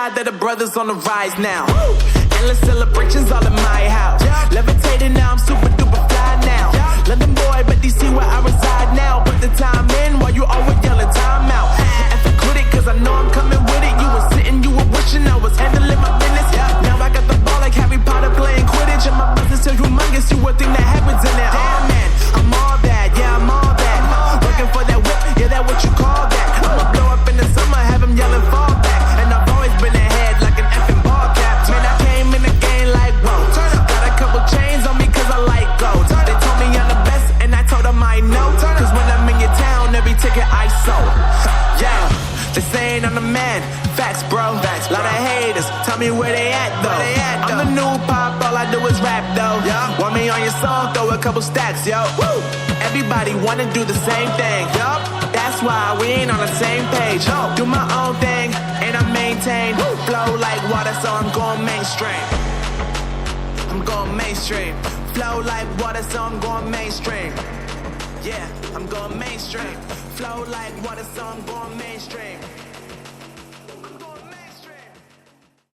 side that the brothers on the rise now. Endless celebrations all in my house. Levitating now, I'm super duper fly now. London boy, but DC where I reside now. Put the time in while you always yelling time out. And for quit it, cause I know I'm coming with it. You were sitting, you were wishing I was handling my business. Now I got the ball like Harry Potter playing Quidditch. And my business so humongous, you would think that happens in there. Damn man, I'm all that, yeah I'm all that. Working for that whip, yeah that what you call that. I'ma blow up in the summer, have them yelling fall back. And I've always been ahead like an effing ball cap. Man, I came in the game like whoa. Got a couple chains on me cause I like gold. They told me I'm the best and I told them I know. Cause when I'm in your town, every ticket I sold. Yeah, they saying I'm the man. Facts bro, lot of haters, tell me where they at though. I'm the new pop, all I do is rap though. Want me on your song, throw a couple stacks, yo. Woo! Everybody wanna do the same thing, yup. That's why we ain't on the same page. Do my own thing, and I maintain. Flow like water, so I'm going mainstream. I'm going mainstream. Flow like water, so I'm going mainstream. Yeah, I'm going mainstream. Flow like water, so I'm going mainstream.